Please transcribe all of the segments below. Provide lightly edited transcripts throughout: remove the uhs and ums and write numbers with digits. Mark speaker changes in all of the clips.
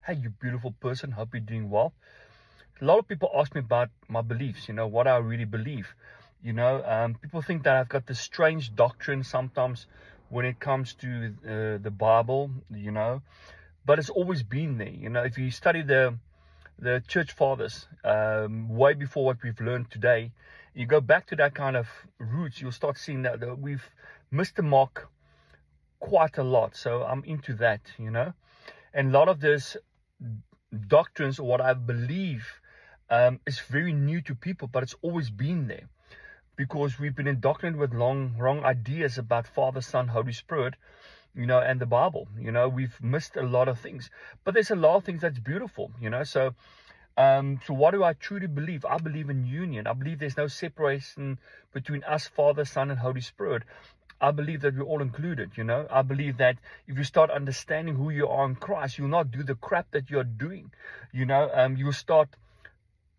Speaker 1: Hey, you beautiful person, hope you're doing well. A lot of people ask me about my beliefs, what I really believe. People think that I've got this strange doctrine sometimes when it comes to the Bible, but it's always been there. If you study the church fathers, way before what we've learned today, you go back to that kind of roots, you'll start seeing that we've missed the mark quite a lot. So I'm into that, and a lot of this doctrines, or what I believe, is very new to people, but it's always been there because we've been indoctrinated with wrong ideas about Father, Son, Holy Spirit, and the Bible. We've missed a lot of things, but there's a lot of things that's beautiful, so what do I truly believe? I believe in union. I believe there's no separation between us, Father, Son, and Holy Spirit. I believe that we're all included, I believe that if you start understanding who you are in Christ, you'll not do the crap that you're doing, you'll start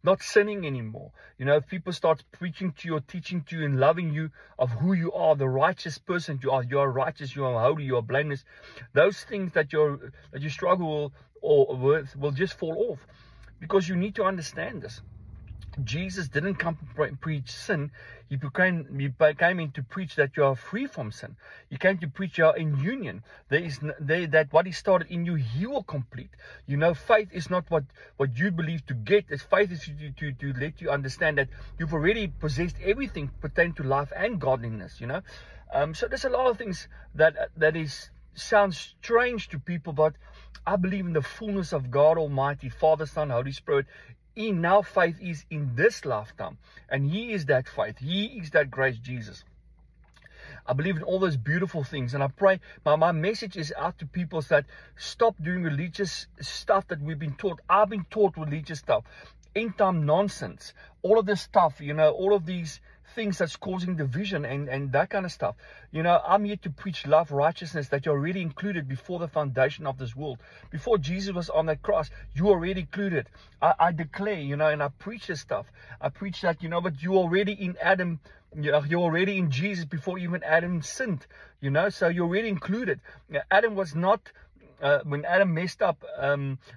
Speaker 1: not sinning anymore. If people start preaching to you or teaching to you and loving you of who you are, the righteous person you are righteous, you are holy, you are blameless, those things that you struggle with will just fall off, because you need to understand this. Jesus didn't come to preach sin. He came in to preach that you are free from sin. He came to preach you are in union. That what he started in you, he will complete. Faith is not what you believe to get. Faith is to let you understand that you've already possessed everything pertaining to life and godliness. So there's a lot of things that sounds strange to people, but I believe in the fullness of God Almighty, Father, Son, Holy Spirit. Now faith is in this lifetime, and he is that faith. He is that grace, Jesus. I believe in all those beautiful things, and I pray my message is out to people that stop doing religious stuff that we've been taught. I've been taught religious stuff, end time nonsense, all of this stuff, all of these things that's causing division and that kind of stuff. I'm here to preach love, righteousness, that you're already included before the foundation of this world. Before Jesus was on that cross, you already included. I declare, and I preach this stuff. I preach that, but you're already in Adam. You're already in Jesus before even Adam sinned, so you're already included. Adam was not, when Adam messed up,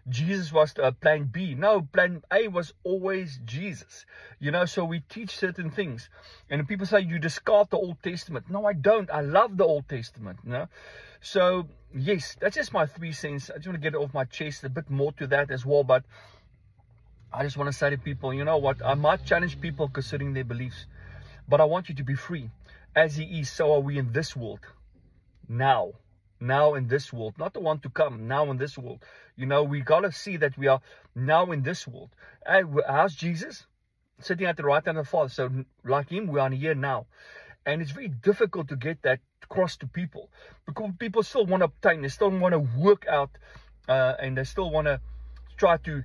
Speaker 1: Jesus was plan B. No, plan A was always Jesus. So we teach certain things. And people say, you discard the Old Testament. No, I don't. I love the Old Testament. So, yes, that's just my 3 cents. I just want to get it off my chest. A bit more to that as well. But I just want to say to people, you know what? I might challenge people concerning their beliefs. But I want you to be free. As he is, so are we in this world. Now in this world, not the one to come, now in this world. We got to see that we are now in this world. How's Jesus? Sitting at the right hand of the Father. So like him, we are here now. And it's very difficult to get that across to people, because people still want to obtain, they still want to work out, and they still want to try to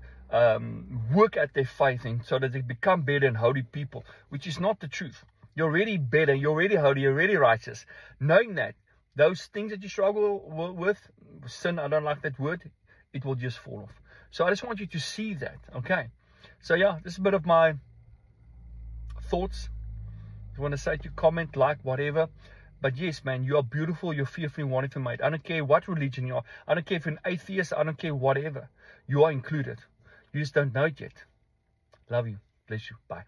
Speaker 1: work at their faith, and so that they become better and holy people, which is not the truth. You're already better, you're already holy, you're already righteous. Knowing that, those things that you struggle with, sin, I don't like that word, it will just fall off. So I just want you to see that, okay? So yeah, this is a bit of my thoughts. I want to say to you, comment, like, whatever. But yes, man, you are beautiful, you're fearfully and wonderfully made. I don't care what religion you are. I don't care if you're an atheist, I don't care whatever. You are included. You just don't know it yet. Love you. Bless you. Bye.